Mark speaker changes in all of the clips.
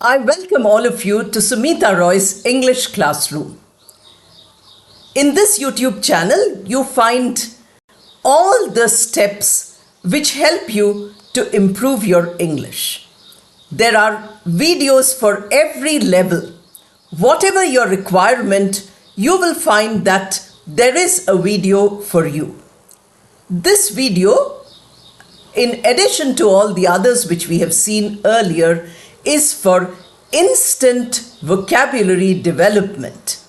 Speaker 1: I welcome all of you to Sumita Roy's English Classroom. In this YouTube channel, you find all the steps which help you to improve your English. There are videos for every level. Whatever your requirement, you will find that there is a video for you. This video, in addition to all the others which we have seen earlier, is for instant vocabulary development.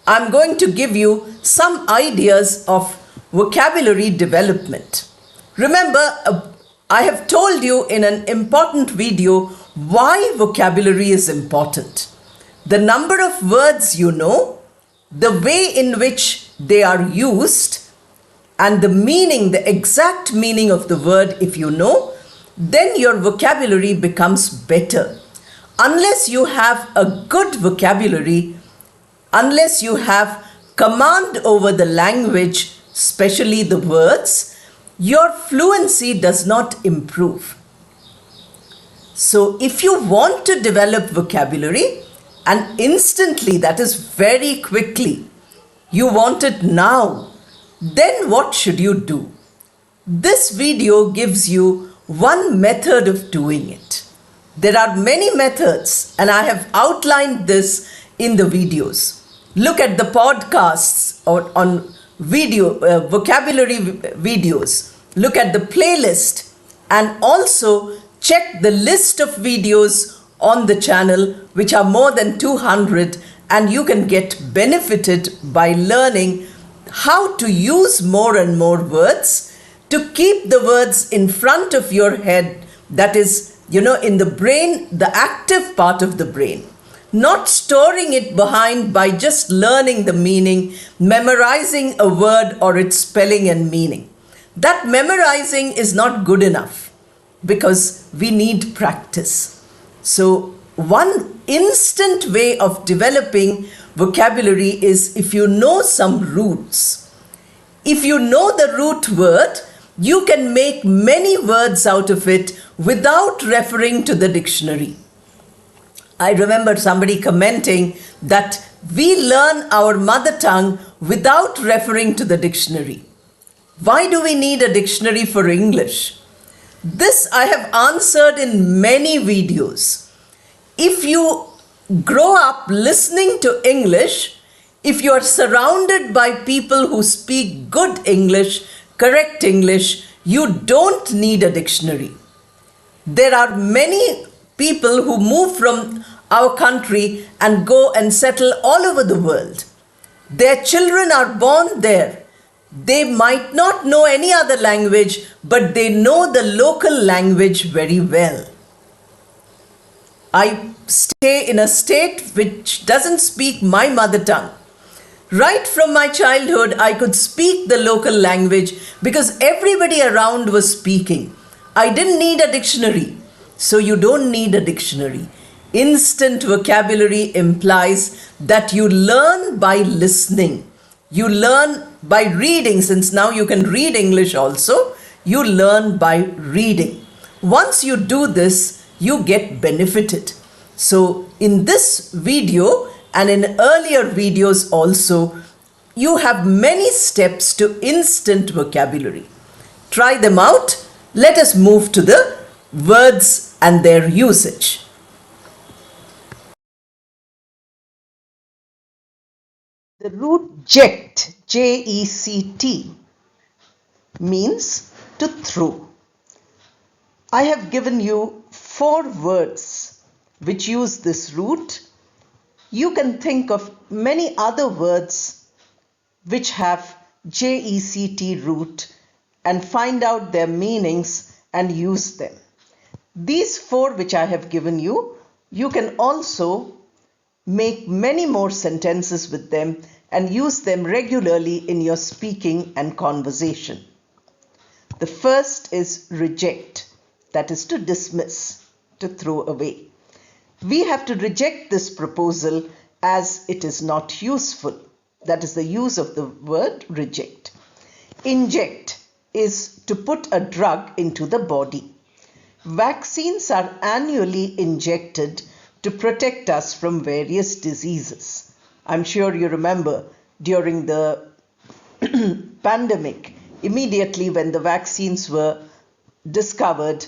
Speaker 1: I'm going to give you some ideas of vocabulary development. Remember, I have told you in an important video why vocabulary is important. The number of words you know, the way in which they are used, and the meaning, the exact meaning of the word if you know, then your vocabulary becomes better. Unless you have a good vocabulary, unless you have command over the language, especially the words, your fluency does not improve. So if you want to develop vocabulary, and instantly, that is very quickly, you want it now, then what should you do? This video gives you one method of doing it. There are many methods, and I have outlined this in the videos. Look at the podcasts or on vocabulary videos. Look at the playlist and also check the list of videos on the channel, which are more than 200, and you can get benefited by learning how to use more and more words, to keep the words in front of your head, that is, in the brain, the active part of the brain. Not storing it behind by just learning the meaning, memorizing a word or its spelling and meaning. That memorizing is not good enough because we need practice. So, one instant way of developing vocabulary is if you know some roots. If you know the root word, you can make many words out of it without referring to the dictionary. I remember somebody commenting that we learn our mother tongue without referring to the dictionary. Why do we need a dictionary for English? This I have answered in many videos. If you grow up listening to English, if you are surrounded by people who speak good English, correct English, you don't need a dictionary. There are many people who move from our country and go and settle all over the world. Their children are born there. They might not know any other language, but they know the local language very well. I stay in a state which doesn't speak my mother tongue. Right from my childhood, I could speak the local language because everybody around was speaking. I didn't need a dictionary. So you don't need a dictionary. Instant vocabulary implies that you learn by listening. You learn by reading. Since now you can read English also, you learn by reading. Once you do this, you get benefited. So in this video and in earlier videos also, you have many steps to instant vocabulary. Try them out. Let us move to the words and their usage. The root Ject, J-E-C-T, means to throw. I have given you 4 words which use this root. You can think of many other words which have J-E-C-T root and find out their meanings and use them. These 4 which I have given you, you can also make many more sentences with them and use them regularly in your speaking and conversation. The first is reject, that is to dismiss, to throw away. We have to reject this proposal as it is not useful. That is the use of the word reject. Inject is to put a drug into the body. Vaccines are annually injected to protect us from various diseases. I'm sure you remember during the pandemic, immediately when the vaccines were discovered,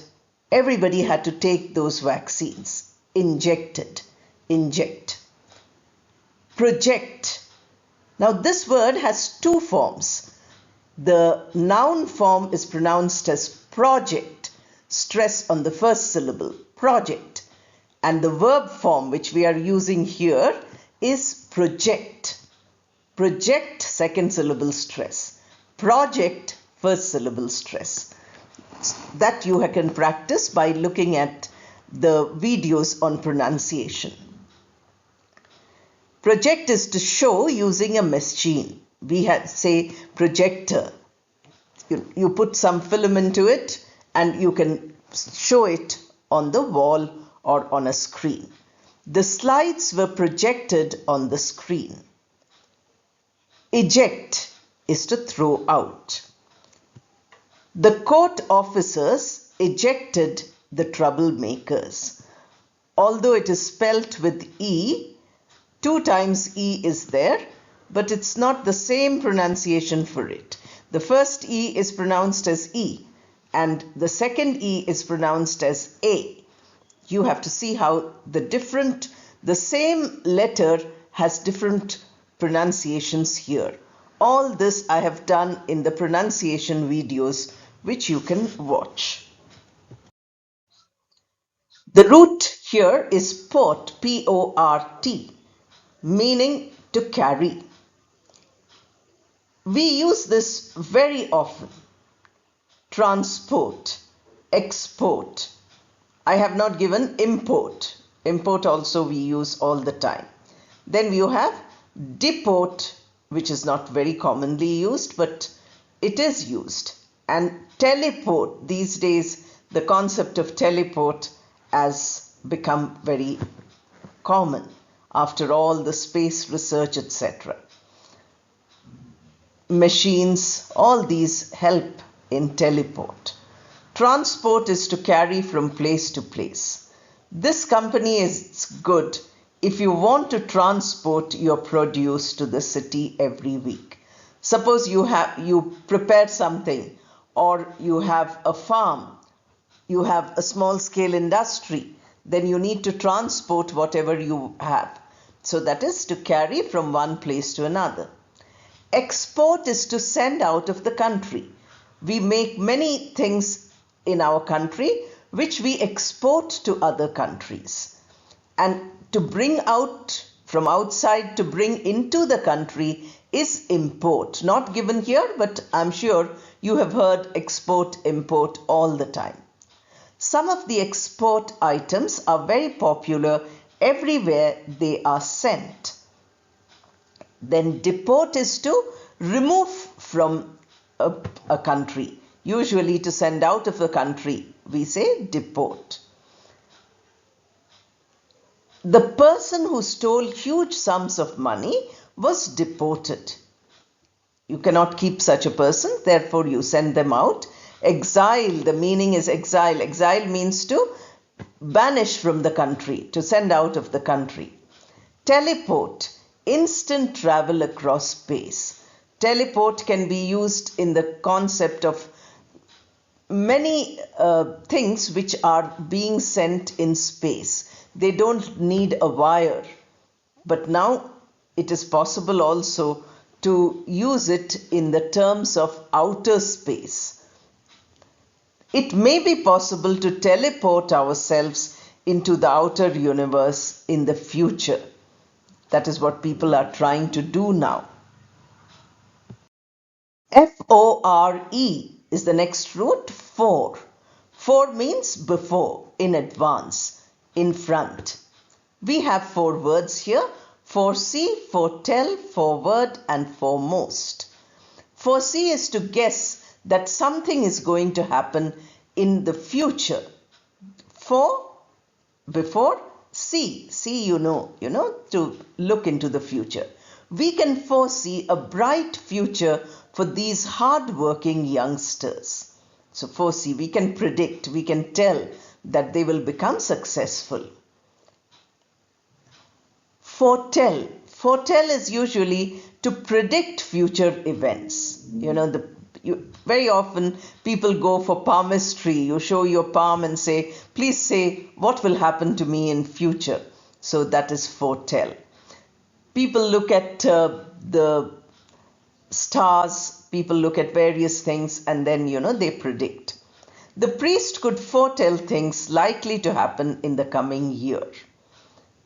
Speaker 1: everybody had to take those vaccines. Inject. Project. Now this word has two forms. The noun form is pronounced as project, stress on the first syllable, project. And the verb form which we are using here is project. Project, second syllable stress. Project, first syllable stress. That you can practice by looking at the videos on pronunciation. Project is to show using a machine. We say projector. You put some film into it and you can show it on the wall or on a screen. The slides were projected on the screen. Eject is to throw out. The court officers ejected the troublemakers. Although it is spelt with E, 2 times E is there, but it's not the same pronunciation for it. The first E is pronounced as E and the second E is pronounced as A. You have to see how the same letter has different pronunciations here. All this I have done in the pronunciation videos which you can watch. The root here is port, P-O-R-T, meaning to carry. We use this very often. Transport, export. I have not given import. Import also we use all the time. Then you have deport, which is not very commonly used, but it is used. And teleport, these days the concept of teleport has become very common after all the space research, etc. Machines, all these help in teleport. Transport is to carry from place to place. This company is good if you want to transport your produce to the city every week. Suppose you prepare something, or you have a farm, you have a small scale industry, then you need to transport whatever you have. So that is to carry from one place to another. Export is to send out of the country. We make many things in our country which we export to other countries. And to bring out from outside, to bring into the country is import. Not given here, but I'm sure you have heard export, import all the time. Some of the export items are very popular everywhere they are sent. Then deport is to remove from a country. Usually to send out of the country, we say deport. The person who stole huge sums of money was deported. You cannot keep such a person, therefore you send them out. Exile, the meaning is exile. Exile means to banish from the country, to send out of the country. Teleport, instant travel across space. Teleport can be used in the concept of many things which are being sent in space. They don't need a wire, but now it is possible also to use it in the terms of outer space. It may be possible to teleport ourselves into the outer universe in the future. That is what people are trying to do now. F-O-R-E is the next root, fore. Fore means before, in advance, in front. We have 4 words here: foresee, foretell, forward, and foremost. Foresee is to guess that something is going to happen in the future. For, before, see, you know, to look into the future. We can foresee a bright future for these hard-working youngsters. So foresee, we can predict, we can tell that they will become successful. Foretell. Foretell is usually to predict future events. Very often people go for palmistry. You show your palm and say, please say what will happen to me in future. So that is foretell. People look at the stars, people look at various things, and then, they predict. The priest could foretell things likely to happen in the coming year.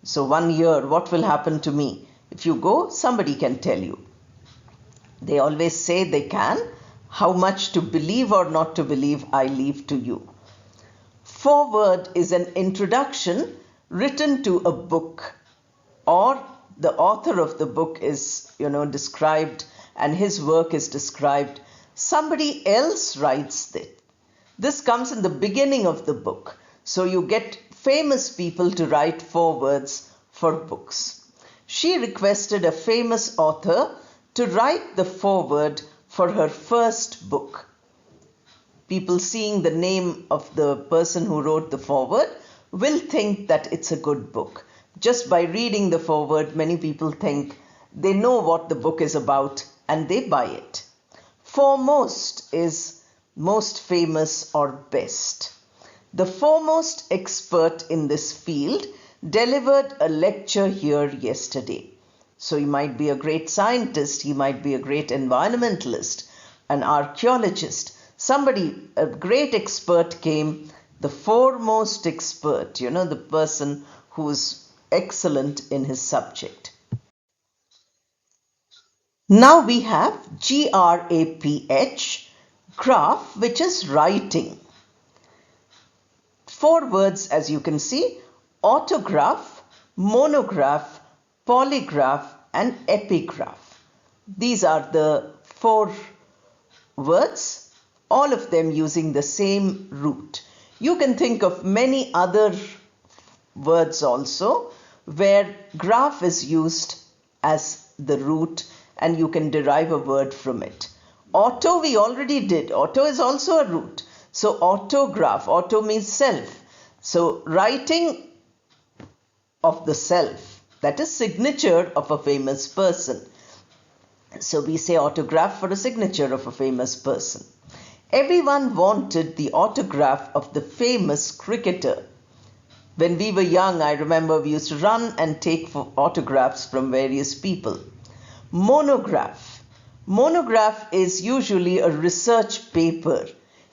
Speaker 1: So 1 year, what will happen to me? If you go, somebody can tell you. They always say they can. How much to believe or not to believe, I leave to you. Foreword is an introduction written to a book, or the author of the book is, described, and his work is described. Somebody else writes it. This comes in the beginning of the book. So you get famous people to write forewords for books. She requested a famous author to write the foreword for her first book. People seeing the name of the person who wrote the foreword will think that it's a good book. Just by reading the foreword, many people think they know what the book is about and they buy it. Foremost is most famous or best. The foremost expert in this field delivered a lecture here yesterday. So he might be a great scientist, he might be a great environmentalist, an archaeologist. Somebody, a great expert came, the foremost expert, the person who's excellent in his subject. Now we have graph, graph, which is writing. 4 words, as you can see: autograph, monograph, polygraph, and epigraph. These are the 4 words, all of them using the same root. You can think of many other words also where graph is used as the root and you can derive a word from it. Auto we already did. Auto is also a root. So autograph, auto means self. So writing of the self, that is signature of a famous person. So we say autograph for a signature of a famous person. Everyone wanted the autograph of the famous cricketer. When we were young, I remember we used to run and take autographs from various people. Monograph. Monograph is usually a research paper.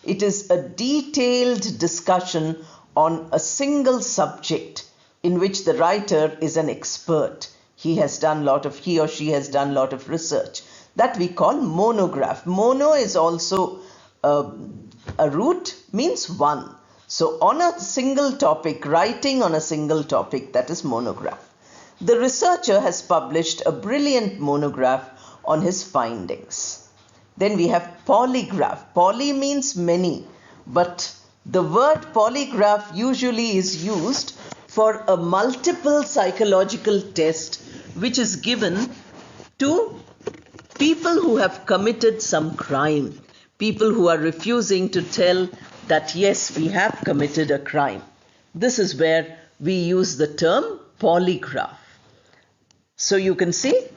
Speaker 1: It is a detailed discussion on a single subject in which the writer is an expert. He or she has done a lot of research. That we call monograph. Mono is also a root, means one. So on a single topic, writing on a single topic, that is monograph. The researcher has published a brilliant monograph on his findings. Then we have polygraph. Poly means many, but the word polygraph usually is used for a multiple psychological test which is given to people who have committed some crime, people who are refusing to tell that yes, we have committed a crime. This is where we use the term polygraph. So you can see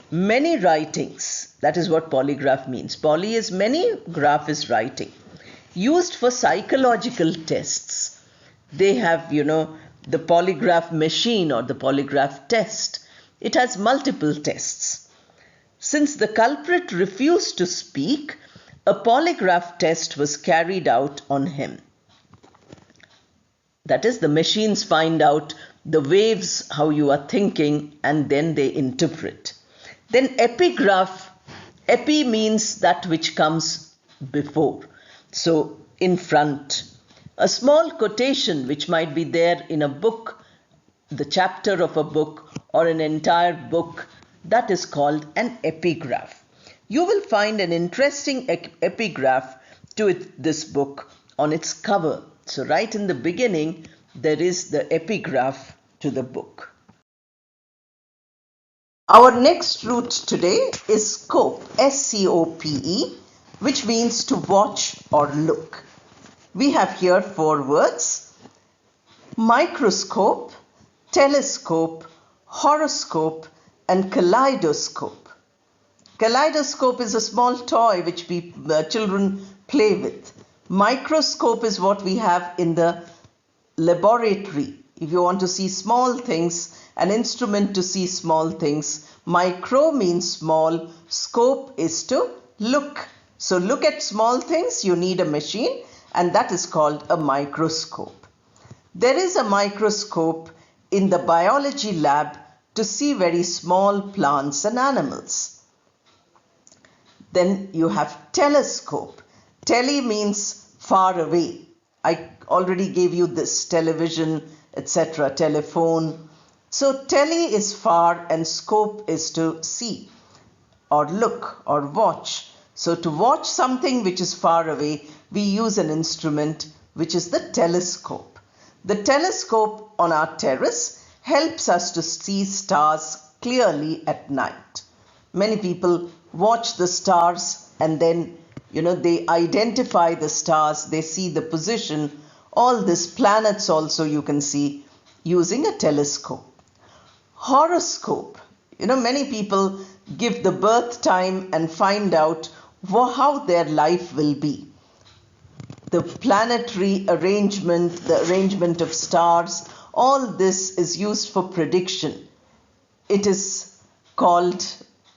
Speaker 1: many writings. That is what polygraph means. Poly is many, graph is writing. Used for psychological tests. They have, the polygraph machine or the polygraph test. It has multiple tests. Since the culprit refused to speak, a polygraph test was carried out on him. That is, the machines find out the waves, how you are thinking, and then they interpret. Then epigraph. Epi means that which comes before. So in front. A small quotation which might be there in a book, the chapter of a book or an entire book, that is called an epigraph. You will find an interesting epigraph to this book on its cover. So right in the beginning, there is the epigraph to the book. Our next root today is scope, S-C-O-P-E, which means to watch or look. We have here 4 words: microscope, telescope, horoscope, and kaleidoscope. Kaleidoscope is a small toy which children play with. Microscope is what we have in the laboratory. If you want to see small things, an instrument to see small things. Micro means small, scope is to look. So look at small things, you need a machine, and that is called a microscope. There is a microscope in the biology lab to see very small plants and animals. Then you have telescope. Tele means far away. I already gave you this, television, etc., telephone. So tele is far and scope is to see or look or watch. So to watch something which is far away, we use an instrument which is the telescope. The telescope on our terrace helps us to see stars clearly at night. Many people watch the stars and then they identify the stars, they see the position. All these planets also you can see using a telescope. Horoscope. Many people give the birth time and find out how their life will be. The planetary arrangement, the arrangement of stars, all this is used for prediction. It is called,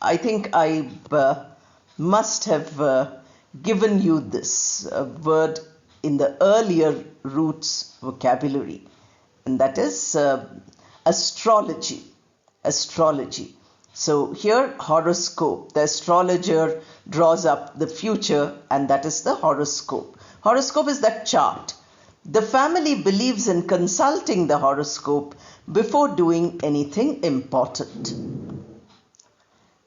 Speaker 1: I think I must have given you this word in the earlier roots vocabulary, and that is astrology. Astrology. So here, horoscope. The astrologer draws up the future, and that is the horoscope. Horoscope is that chart. The family believes in consulting the horoscope before doing anything important.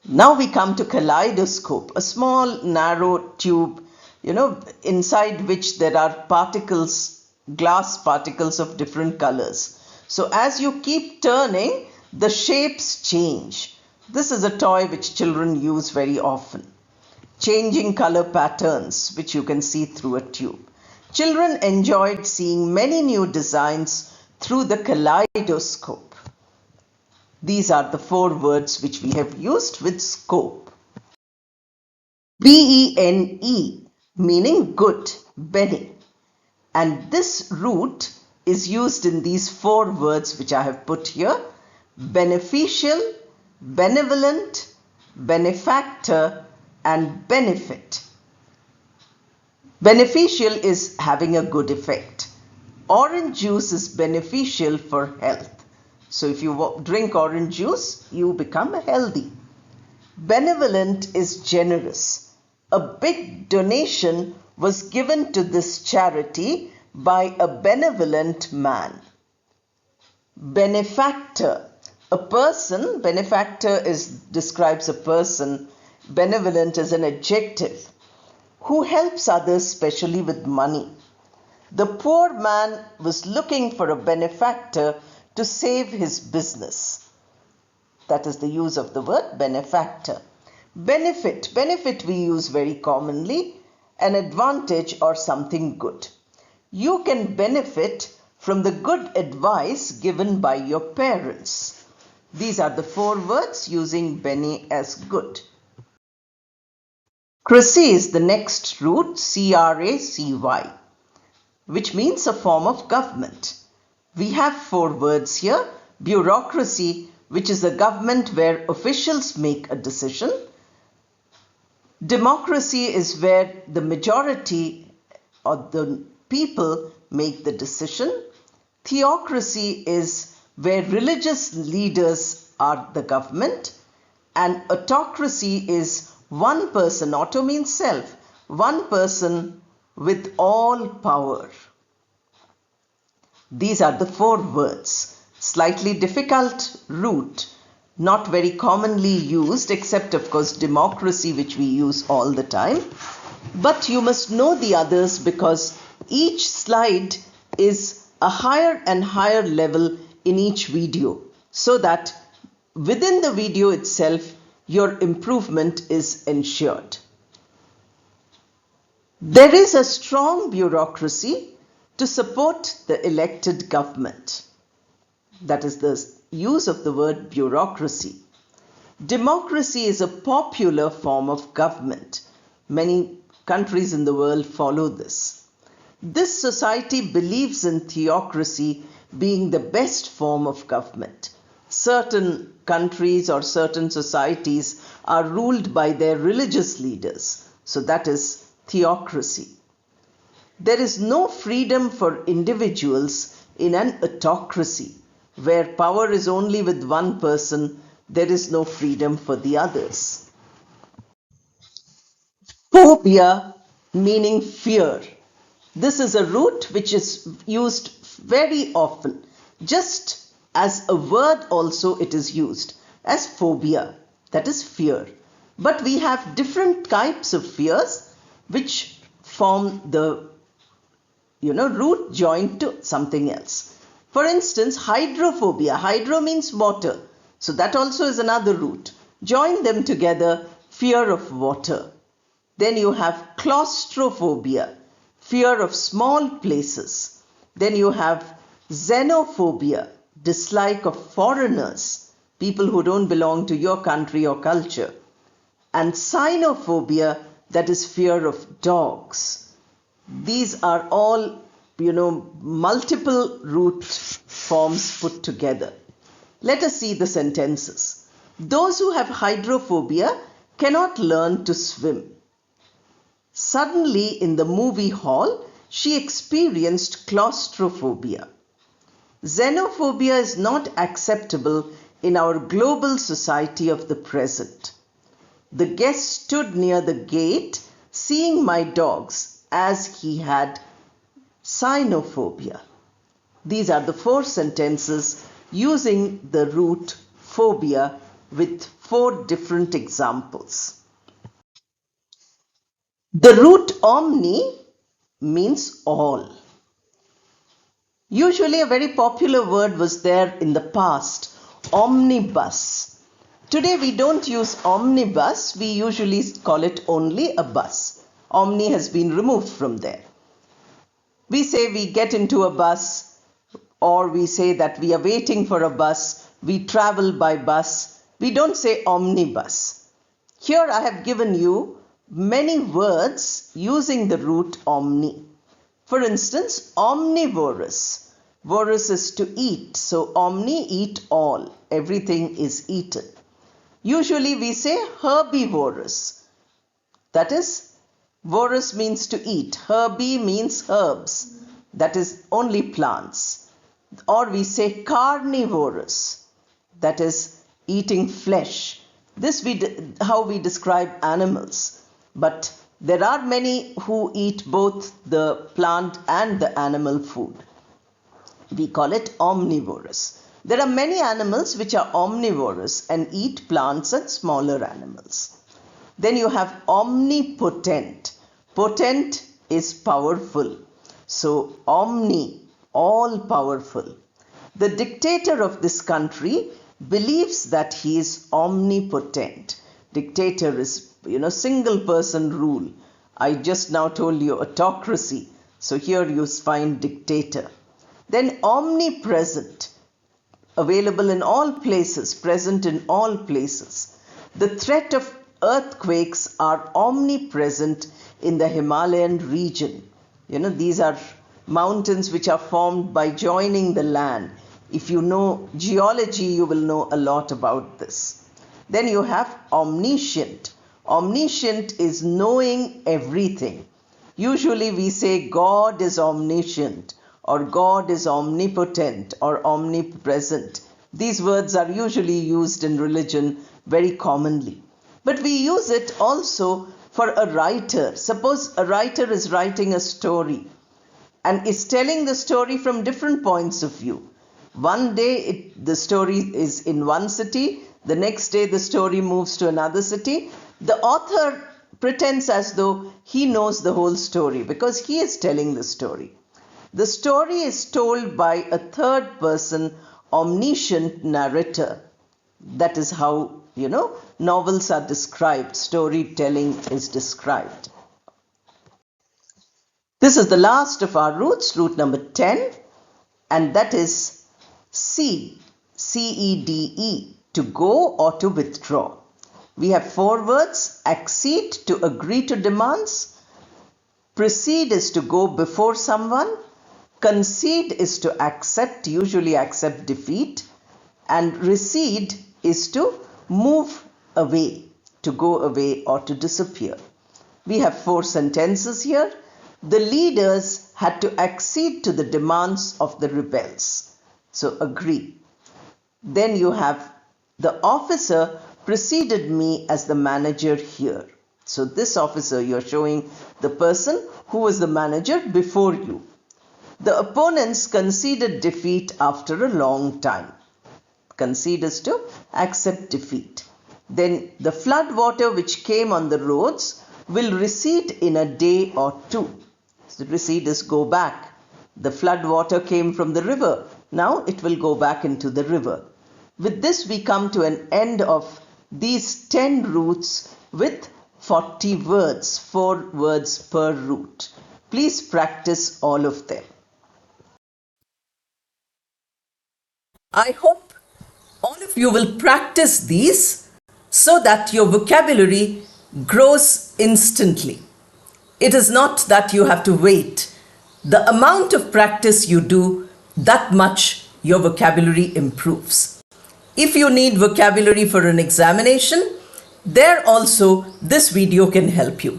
Speaker 1: Now we come to kaleidoscope, a small narrow tube, inside which there are particles, glass particles of different colors. So as you keep turning, the shapes change. This is a toy which children use very often. Changing color patterns, which you can see through a tube. Children enjoyed seeing many new designs through the kaleidoscope. These are the 4 words which we have used with scope. Bene, meaning good, Bene. And this root is used in these 4 words which I have put here. Beneficial, benevolent, benefactor, and benefit. Beneficial is having a good effect. Orange juice is beneficial for health. So if you drink orange juice, you become healthy. Benevolent is generous. A big donation was given to this charity by a benevolent man. Benefactor. A person, benefactor describes a person, benevolent is an adjective, who helps others, especially with money. The poor man was looking for a benefactor to save his business. That is the use of the word benefactor. Benefit. Benefit we use very commonly, an advantage or something good. You can benefit from the good advice given by your parents. These are the 4 words using Bene as good. Cracy is the next root, Cracy, which means a form of government. We have 4 words here. Bureaucracy, which is a government where officials make a decision. Democracy is where the majority or the people make the decision. Theocracy is where religious leaders are the government. And autocracy is one person, auto means self, one person with all power. These are the 4 words. Slightly difficult root, not very commonly used, except of course democracy, which we use all the time. But you must know the others because each slide is a higher and higher level in each video, so that within the video itself your improvement is ensured. There is a strong bureaucracy to support the elected government. That is the use of the word bureaucracy. Democracy is a popular form of government. Many countries in the world follow this. This society believes in theocracy being the best form of government. Certain countries or certain societies are ruled by their religious leaders. So that is theocracy. There is no freedom for individuals in an autocracy. Where power is only with one person, there is no freedom for the others. Phobia, meaning fear. This is a root which is used very often. Just as a word also it is used as phobia, that is fear. But we have different types of fears which form the root joined to something else. For instance, hydrophobia. Hydro means water. So that also is another root. Join them together, fear of water. Then you have claustrophobia, fear of small places. Then you have xenophobia, dislike of foreigners, people who don't belong to your country or culture. And cynophobia, that is fear of dogs. These are all, multiple root forms put together. Let us see the sentences. Those who have hydrophobia cannot learn to swim. Suddenly in the movie hall, she experienced claustrophobia. Xenophobia is not acceptable in our global society of the present. The guest stood near the gate, seeing my dogs, as he had cynophobia. These are the 4 sentences using the root phobia with 4 different examples. The root omni means all. Usually a very popular word was there in the past, omnibus. Today we don't use omnibus, we usually call it only a bus. Omni has been removed from there. We say we get into a bus, or we say that we are waiting for a bus, we travel by bus. We don't say omnibus. Here I have given you many words using the root omni. For instance, omnivorous. Vorous is to eat, so omni, eat all. Everything is eaten. Usually we say herbivorous. That is, vorous means to eat. Herbi means herbs. That is only plants. Or we say carnivorous. That is eating flesh. This how we describe animals. But there are many who eat both the plant and the animal food. We call it omnivorous. There are many animals which are omnivorous and eat plants and smaller animals. Then you have omnipotent. Potent is powerful. So omni, all powerful. The dictator of this country believes that he is omnipotent. Dictator is, single person rule. I just now told you autocracy. So here you find dictator. Then omnipresent, available in all places, present in all places. The threat of earthquakes are omnipresent in the Himalayan region. These are mountains which are formed by joining the land. If you know geology, you will know a lot about this. Then you have omniscient. Omniscient is knowing everything. Usually we say God is omniscient, or God is omnipotent, or omnipresent. These words are usually used in religion very commonly. But we use it also for a writer. Suppose a writer is writing a story and is telling the story from different points of view. One day the story is in one city, the next day the story moves to another city. The author pretends as though he knows the whole story because he is telling the story. The story is told by a third person, omniscient narrator. That is how, novels are described, storytelling is described. This is the last of our roots, root number 10, and that is cede. CEDE, to go or to withdraw. We have 4 words: accede, to agree to demands; precede is to go before someone; concede is to accept, usually accept defeat; and recede is to move away, to go away or to disappear. We have 4 sentences here. The leaders had to accede to the demands of the rebels. So agree. Then you have the officer preceded me as the manager here. So this officer, you're showing the person who was the manager before you. The opponents conceded defeat after a long time. Concede is to accept defeat. Then the flood water which came on the roads will recede in a day or 2. So recede is go back. The flood water came from the river. Now it will go back into the river. With this we come to an end of these 10 roots with 40 words, 4 words per root. Please practice all of them. I hope all of you will practice these so that your vocabulary grows instantly. It is not that you have to wait. The amount of practice you do, that much your vocabulary improves. If you need vocabulary for an examination, there also this video can help you.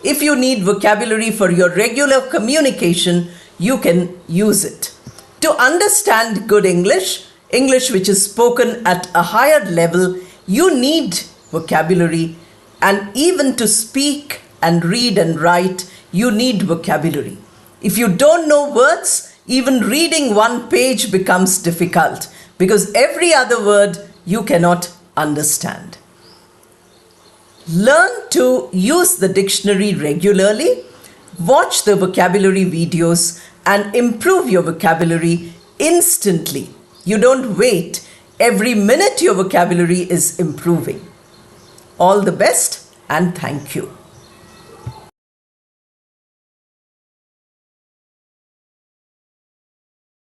Speaker 1: If you need vocabulary for your regular communication, you can use it. To understand good English, English which is spoken at a higher level, you need vocabulary, and even to speak and read and write, you need vocabulary. If you don't know words, even reading one page becomes difficult because every other word you cannot understand. Learn to use the dictionary regularly, watch the vocabulary videos, and improve your vocabulary instantly. You don't wait. Every minute your vocabulary is improving. All the best and thank you.